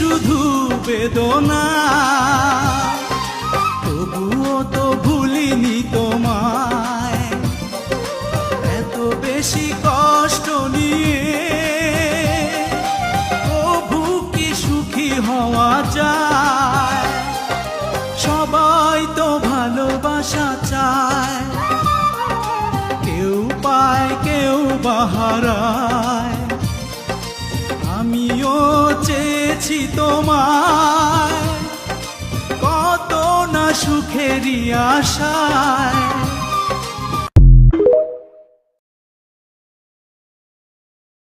শুধু বেদনা, তবুও তো ভুলিনি তোমায়। এত বেশি কষ্ট নিয়ে তবু কি সুখী হওয়া যায়? সবাই তো ভালোবাসা চায়, কেউ পায় কেউ বাহারায়। আমিও চেয়েছি তোমায়, কত না সুখেরই আশায়।